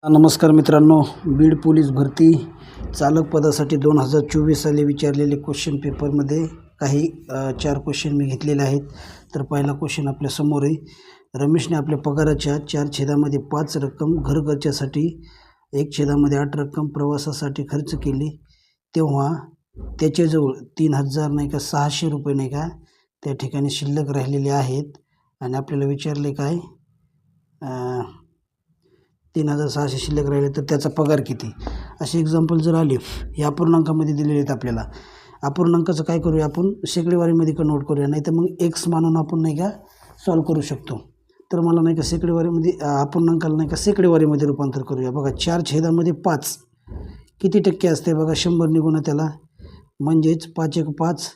नमस्कार मित्रांनो, बीड पोलीस भरती चालक पदासाठी 2024 साली विचारलेले क्वेश्चन पेपरमध्ये काही 4 क्वेश्चन मी घेतलेले आहेत. तर पहिला क्वेश्चन आपल्या समोर आहे. रमेशने आपल्या पगाराच्या 4/5 रक्कम घर खर्चासाठी 1/8 रक्कम प्रवासासाठी खर्च केली, तेव्हा त्याच्याजवळ 3,000 नाही का 600 रुपये नाही का त्या ठिकाणी शिल्लक राहिलेले आहेत. आणि आपल्याला विचारले काय 3,600 शिल्लक राहिले तर त्याचा पगार किती. असे एक्झाम्पल जर आले या अपूर्णांकामध्ये दिलेले आहेत. आपल्याला अपूर्णांकाचं काय करूया, आपण शेकडेवारीमध्ये कन्वर्ट करूया, नाही तर मग एक्स मानून आपण नाही का सॉल्व करू शकतो. तर मला नाही का शेकडेवारीमध्ये अपूर्णांकाला नाही का शेकडेवारीमध्ये रूपांतर करूया. बघा 4/5 किती टक्के असते बघा, 100 निघून त्याला, म्हणजेच 5 1 5,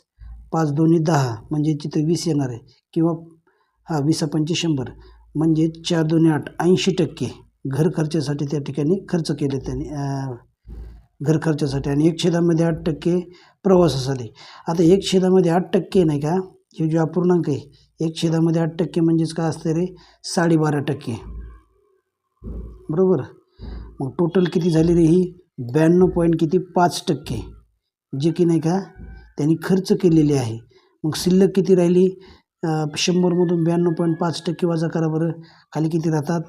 5 2 10, म्हणजे तिथे 20 येणार आहे. किंवा 20 5 100, म्हणजे 4 2 8, 80% घर खर्चासाठी त्या ठिकाणी खर्च केले त्यांनी, घर खर्चासाठी. आणि 1/8% प्रवासासाठी. आता 1/8% नाही का, हे जो अपूर्णांक आहे 1/8% म्हणजेच काय असतं रे, 12.5%, बरोबर. मग टोटल किती झाली रे ही 92.5%, जे की नाही का त्यांनी खर्च केलेले आहे. मग शिल्लक किती राहिली, 100मधून 92.5% वजा करा बरं, खाली किती राहतात,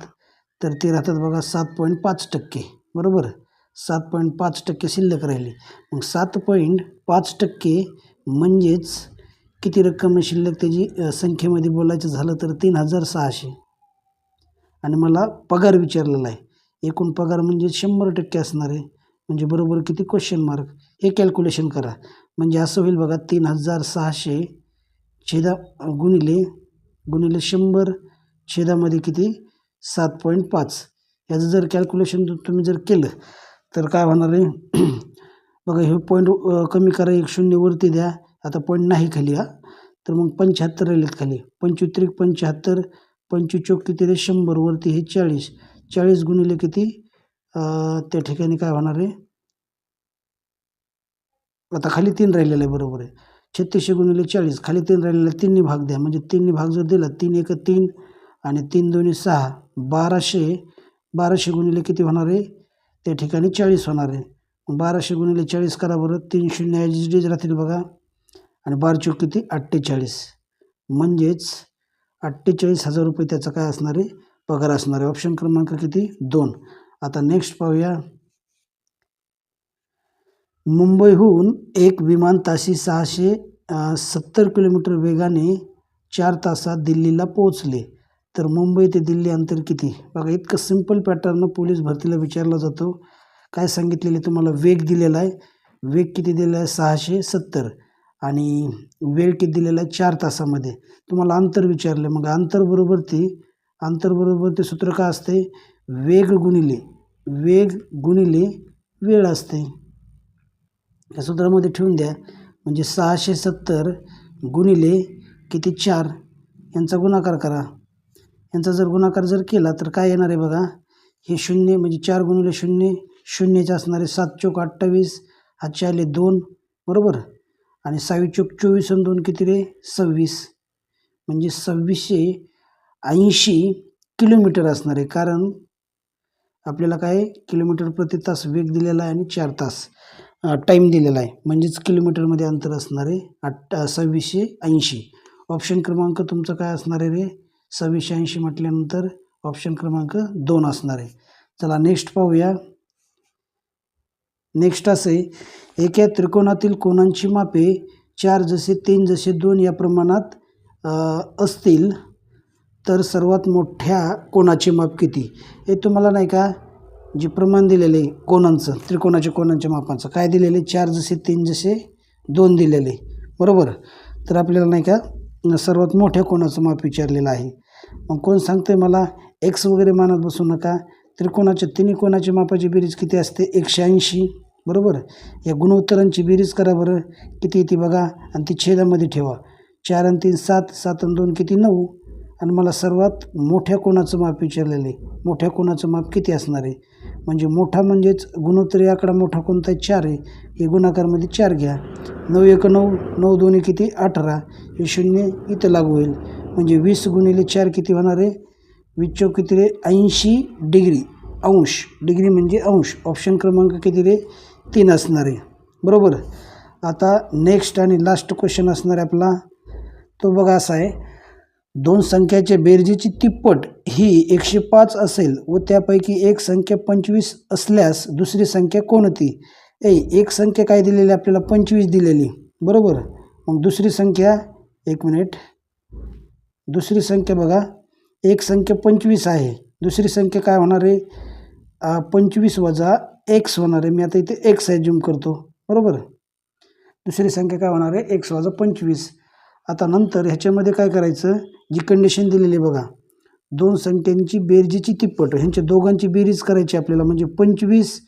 तर ते राहतात बघा 7.5%, बरोबर. 7.5% शिल्लक राहिली. मग 7.5% म्हणजेच किती रक्कम आहे शिल्लक, त्याची संख्येमध्ये बोलायचं झालं तर 3,600. आणि मला पगार विचारलेला आहे, एकूण पगार म्हणजे 100% असणार आहे, म्हणजे बरोबर किती क्वेश्चन मार्क. हे कॅल्क्युलेशन करा, म्हणजे असं होईल बघा 3,600 गुणिले 100 छेदामध्ये किती 7.5. याचं जर कॅल्क्युलेशन तुम्ही जर केलं तर काय होणार आहे बघा, हे पॉईंट कमी करा, 1 0 वरती द्या. आता पॉईंट नाही खाली, तर मग 75 राहिलेत खाली. 25 75, 25 किती रे 100, वरती हे 40, 40 गुणिले किती त्या ठिकाणी काय होणार आहे, आता खाली 3 राहिलेलं आहे, बरोबर आहे. 3600 गुणिले 40, खाली 3 राहिलेलं आहे, 3 भाग द्या, म्हणजे 3 भाग जर दिला, 3 1 3 आणि 3 2 6, 1200 गुणिले किती होणार आहे, त्या ठिकाणी 40 होणार आहे. 1200 गुणिले 40 करा बरं, 3 0 ॲज राहतील बघा, आणि 12 चौक किती 48, म्हणजेच 48,000 रुपये त्याचा काय असणार आहे, पगार असणार आहे. ऑप्शन क्रमांक किती 2. आता नेक्स्ट पाहूया. मुंबईहून एक विमान ताशी 670 किलोमीटर वेगाने 4 तासात दिल्लीला पोहोचले, तर मुंबई ते दिल्ली अंतर किती. बघा, इतकं सिंपल पॅटर्न पोलीस भरतीला विचारला जातो. काय सांगितलेले तुम्हाला, वेग दिलेला आहे, वेग किती दिलेला आहे 670, आणि वेळ किती दिलेला आहे 4 तासामध्ये. तुम्हाला अंतर विचारले, मग अंतर बरोबर ते सूत्र काय असते, वेग गुणिले वेळ असते. या सूत्रामध्ये ठेवून द्या, म्हणजे 670 गुणिले किती 4, यांचा गुणाकार करा. यांचा जर गुणाकार जर केला तर काय येणार आहे बघा, हे 0 म्हणजे 4 गुणिले 0, 0चे असणारे 7 चौक 28, हातचे आले 2, बरोबर. आणि 6 चौक 24 आणि 2 किती रे 26, म्हणजे 2680 किलोमीटर असणार आहे. कारण आपल्याला काय किलोमीटर प्रति तास वेग दिलेला आहे आणि 4 तास टाईम दिलेला आहे, म्हणजेच किलोमीटरमध्ये अंतर असणार आहे 2680. ऑप्शन क्रमांक तुमचं काय असणार आहे रे, 2680 म्हटल्यानंतर ऑप्शन क्रमांक 2 असणार आहे. चला नेक्स्ट पाहूया. नेक्स्ट असे, एका त्रिकोणातील कोणांची मापे 4 जसे 3 जसे 2 या प्रमाणात असतील तर सर्वात मोठ्या कोणाचे माप किती. हे तुम्हाला नाही का जे प्रमाण दिलेले कोणांचं, त्रिकोणाच्या कोणांच्या मापांचं काय दिलेले, 4 जसे 3 जसे 2 दिलेले, बरोबर. तर आपल्याला नाही का सर्वात मोठ्या कोणाचं माप विचारलेलं आहे. मग कोण सांगते मला, एक्स वगैरे मानत बसू नका. त्रिकोणाच्या तिन्ही कोणाच्या मापाची बेरीज किती असते 180, बरोबर. या गुणोत्तरांची बेरीज करा बरं, किती येते बघा, आणि ती छेदामध्ये ठेवा. 4 आणि 3 7, 7 आणि 2 किती 9. आणि मला सर्वात मोठ्या कोणाचं माप विचारलेलं आहे, मोठ्या कोणाचं माप किती असणार आहे, म्हणजे मोठा म्हणजेच गुणोत्तरी आकडा मोठा कोणता आहे 4 आहे, हे गुणाकारमध्ये 4 घ्या. 9 1 9, 9 2 किती 18, हे 0 इथं लागू होईल, म्हणजे 20 गुणिले 4 किती होणार आहे, 20 चौक किती रे 80 डिग्री, अंश, डिग्री म्हणजे अंश. ऑप्शन क्रमांक किती रे 3 असणार आहे. बरोबर. आता नेक्स्ट आणि लास्ट क्वेश्चन असणार आहे आपला, तो बघा असा आहे, दोन संख्याच्या बेरजेची तिप्पट ही 105 असेल व त्यापैकी एक संख्या 25 असल्यास दुसरी संख्या कोणती? एक संख्या काय दिलेली आपल्याला 25 दिलेली. बरोबर. मग दुसरी संख्या, एक मिनिट, दुसरी संख्या बघा, एक संख्या 25 आहे, दुसरी संख्या काय होणार आहे 25 वजा x होणार आहे. मी आता इथे x ॲज्युम करतो. बरोबर. दुसरी संख्या काय होणार आहे x वजा 25. आता नंतर ह्याच्यामध्ये काय करायचं, जी कंडिशन दिलेली बघा, दोन संख्यांची बेरजेची तिप्पट, ह्यांच्या दोघांची बेरीज करायची आपल्याला, म्हणजे 25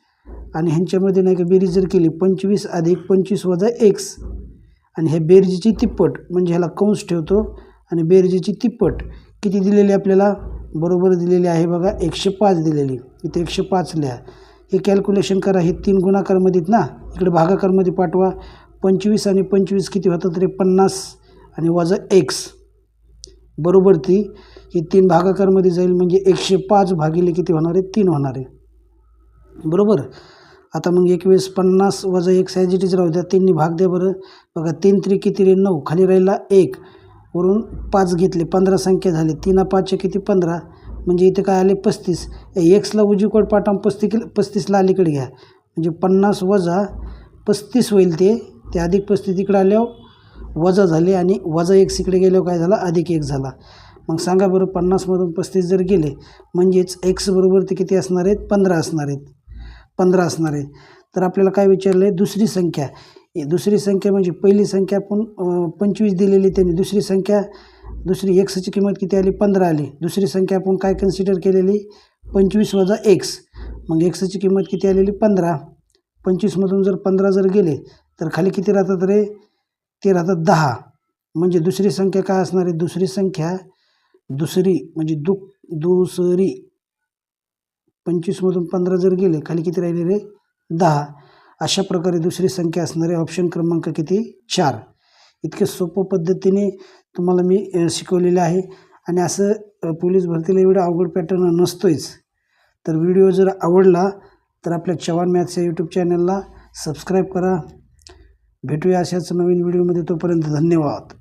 आणि ह्यांच्यामध्ये नाही का बेरीज जर केली 25 अधिक 25 वजा x आणि हे बेरजेची तिप्पट, म्हणजे ह्याला कंस ठेवतो आणि बेरजेची तिप्पट किती दिलेली आपल्याला, बरोबर दिलेली आहे बघा 105 दिलेली. इथे 105 लिहा. हे कॅल्क्युलेशन करा, हे 3 गुणाकारमध्ये आहेत ना, इकडे भागाकारमध्ये पाठवा. 25 आणि 25 किती होतं तरी 50 आणि वजा x, बरोबर ती ही 3 भागाकारमध्ये जाईल, म्हणजे 105 भागिले किती होणार आहे 3 होणार आहे. बरोबर. आता मग एक वेळेस 50 वजा x ॲज इट इज राहू द्या, 3नी भाग द्या बरं. बघा 3 3 किती रे 9, खाली राहिला 1, वरून 5 घेतले, 15 संख्या झाली. 3 5 किती 15, म्हणजे इथे काय आले 35. एक्सला उजवीकडे पाठवून 35ला अलीकडे घ्या, म्हणजे 50 वजा 35 होईल, ते अधिक 35 इकडे आल्यावर वजा झाले आणि वजा x इकडे गेल्यावर काय झाला अधिक 1 झाला. मग सांगा बरं 50मधून 35 जर गेले म्हणजेच x बरोबर ते किती असणार आहेत 15 असणार आहेत, 15 असणार आहे. तर आपल्याला काय विचारलं आहे, दुसरी संख्या, दुसरी संख्या म्हणजे पहिली संख्या आपण 25 दिलेली, त्यांनी दुसरी संख्या, दुसरी xची किंमत किती आली 15 आली. दुसरी संख्या आपण काय कन्सिडर केलेली 25 वजा x, मग xची किंमत किती आलेली 15. 25मधून जर 15 जर गेले तर खाली किती राहतात रे, ते राहतात 10. म्हणजे दुसरी संख्या काय असणार आहे, दुसरी संख्या, दुसरी म्हणजे दुसरी 25मधून 15 जर गेले खाली किती राहिले रे 10. अशा प्रकारे दुसरी संख्या असणार आहे. ऑप्शन क्रमांक किती 4. इतके सोपं पद्धतीने तुम्हाला मी शिकवलेलं आहे. आणि असं पोलीस भरतीला एवढा अवघड पॅटर्न नसतोच. तर व्हिडिओ जर आवडला तर आपल्या चव्हाण मॅथ्स या यूट्यूब चॅनलला सबस्क्राईब करा. भेटूया अशाच नवीन व्हिडिओमध्ये, तोपर्यंत धन्यवाद.